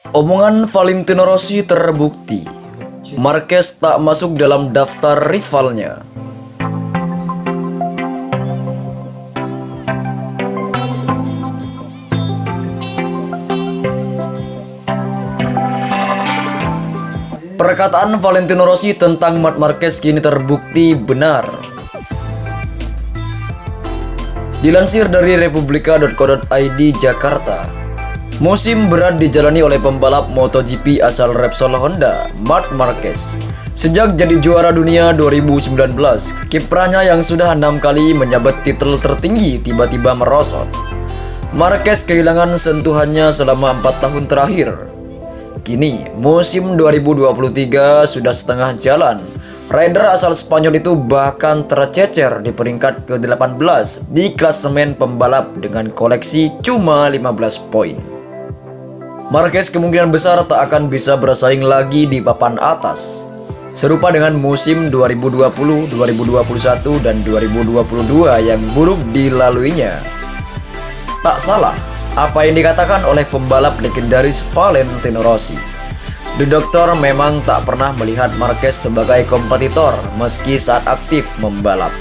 Omongan Valentino Rossi terbukti. Marquez tak masuk dalam daftar rivalnya. Perkataan Valentino Rossi tentang Marc Marquez kini terbukti benar. Dilansir dari republika.co.id Jakarta, musim berat dijalani oleh pembalap MotoGP asal Repsol Honda, Marc Marquez. Sejak jadi juara dunia 2019, kiprahnya yang sudah 6 kali menjabat titel tertinggi tiba-tiba merosot. Marquez kehilangan sentuhannya selama 4 tahun terakhir. Kini, musim 2023 sudah setengah jalan. Rider asal Spanyol itu bahkan tercecer di peringkat ke-18 di klasemen pembalap dengan koleksi cuma 15 poin. Marquez kemungkinan besar tak akan bisa bersaing lagi di papan atas. Serupa dengan musim 2020, 2021, dan 2022 yang buruk dilaluinya. Tak salah apa yang dikatakan oleh pembalap legendaris Valentino Rossi. The Doctor memang tak pernah melihat Marquez sebagai kompetitor meski saat aktif membalap.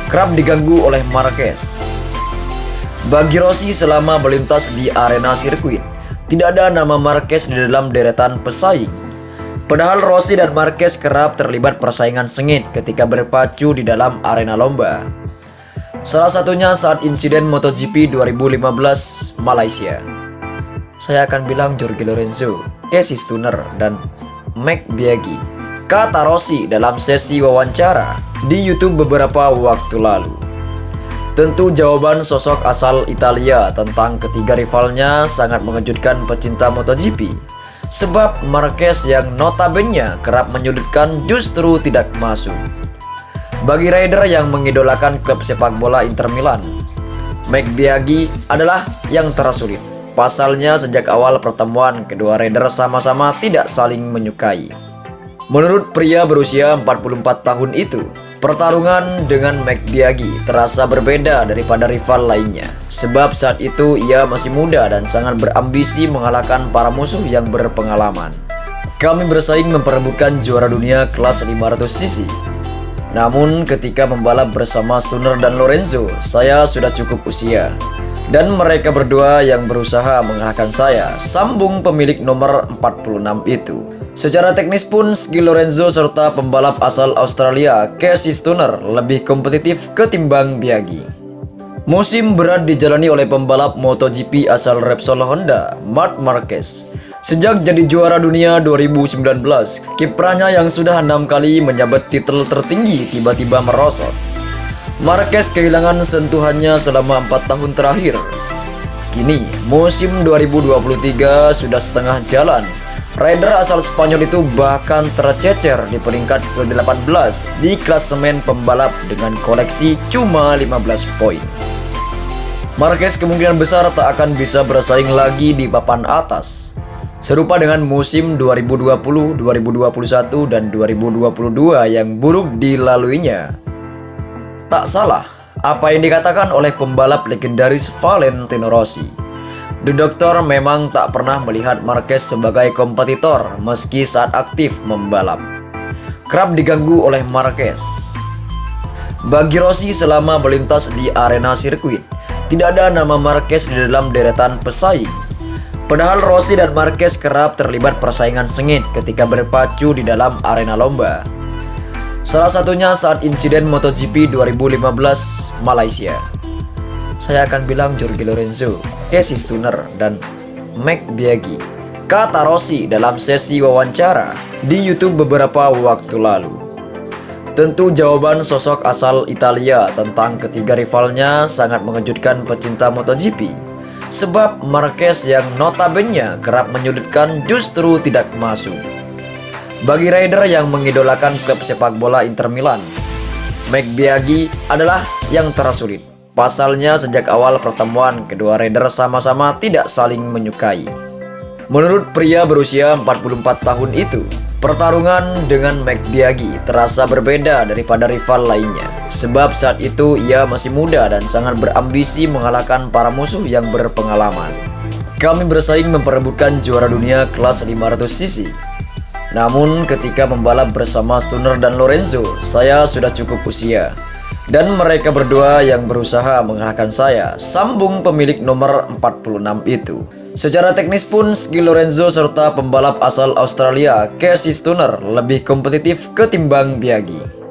Kerap diganggu oleh Marquez. Bagi Rossi selama melintas di arena sirkuit, tidak ada nama Marquez di dalam deretan pesaing. Padahal Rossi dan Marquez kerap terlibat persaingan sengit ketika berpacu di dalam arena lomba. Salah satunya saat insiden MotoGP 2015 Malaysia. Saya akan bilang Jorge Lorenzo, Casey Stoner, dan Mike Biaggi, kata Rossi dalam sesi wawancara di YouTube beberapa waktu lalu. Tentu jawaban sosok asal Italia tentang ketiga rivalnya sangat mengejutkan pecinta MotoGP. Sebab Marquez yang notabene kerap menyudutkan justru tidak masuk. Bagi rider yang mengidolakan klub sepak bola Inter Milan, Mike Biaggi adalah yang tersulit. Pasalnya sejak awal pertemuan, kedua rider sama-sama tidak saling menyukai. Menurut pria berusia 44 tahun itu, pertarungan dengan Mike Biaggi terasa berbeda daripada rival lainnya. Sebab saat itu ia masih muda dan sangat berambisi mengalahkan para musuh yang berpengalaman. Kami bersaing memperebutkan juara dunia kelas 500cc. Namun ketika membalap bersama Stoner dan Lorenzo, saya sudah cukup usia. Dan mereka berdua yang berusaha mengalahkan saya, sambung pemilik nomor 46 itu. Secara teknis pun skill Lorenzo serta pembalap asal Australia, Casey Stoner, lebih kompetitif ketimbang Biaggi. Musim berat dijalani oleh pembalap MotoGP asal Repsol Honda, Marc Marquez. Sejak jadi juara dunia 2019, kiprahnya yang sudah 6 kali menjabat titel tertinggi tiba-tiba merosot. Marquez kehilangan sentuhannya selama 4 tahun terakhir. Kini, musim 2023 sudah setengah jalan. Rider asal Spanyol itu bahkan tercecer di peringkat ke-18 di klasemen pembalap dengan koleksi cuma 15 poin. Marquez kemungkinan besar tak akan bisa bersaing lagi di papan atas. Serupa dengan musim 2020, 2021, dan 2022 yang buruk dilaluinya. Tak salah apa yang dikatakan oleh pembalap legendaris Valentino Rossi. The Doctor memang tak pernah melihat Marquez sebagai kompetitor meski saat aktif membalap. Kerap diganggu oleh Marquez. Bagi Rossi selama melintas di arena sirkuit, tidak ada nama Marquez di dalam deretan pesaing. Padahal Rossi dan Marquez kerap terlibat persaingan sengit ketika berpacu di dalam arena lomba. Salah satunya saat insiden MotoGP 2015 Malaysia. Saya akan bilang Jorge Lorenzo, Casey Stoner, dan Mike Biaggi, kata Rossi dalam sesi wawancara di YouTube beberapa waktu lalu. Tentu jawaban sosok asal Italia tentang ketiga rivalnya sangat mengejutkan pecinta MotoGP. Sebab Marquez yang notabene kerap menyudutkan justru tidak masuk. Bagi rider yang mengidolakan klub sepak bola Inter Milan, Mike Biaggi adalah yang tersulit. Pasalnya sejak awal pertemuan, kedua rider sama-sama tidak saling menyukai. Menurut pria berusia 44 tahun itu, pertarungan dengan Mike Biaggi terasa berbeda daripada rival lainnya. Sebab saat itu ia masih muda dan sangat berambisi mengalahkan para musuh yang berpengalaman. kami bersaing memperebutkan juara dunia kelas 500cc. Namun ketika membalap bersama Stoner dan Lorenzo, saya sudah cukup usia. Dan mereka berdua yang berusaha mengalahkan saya, sambung pemilik nomor 46 itu. Secara teknis pun, skill Lorenzo serta pembalap asal Australia, Casey Stoner, lebih kompetitif ketimbang Biaggi.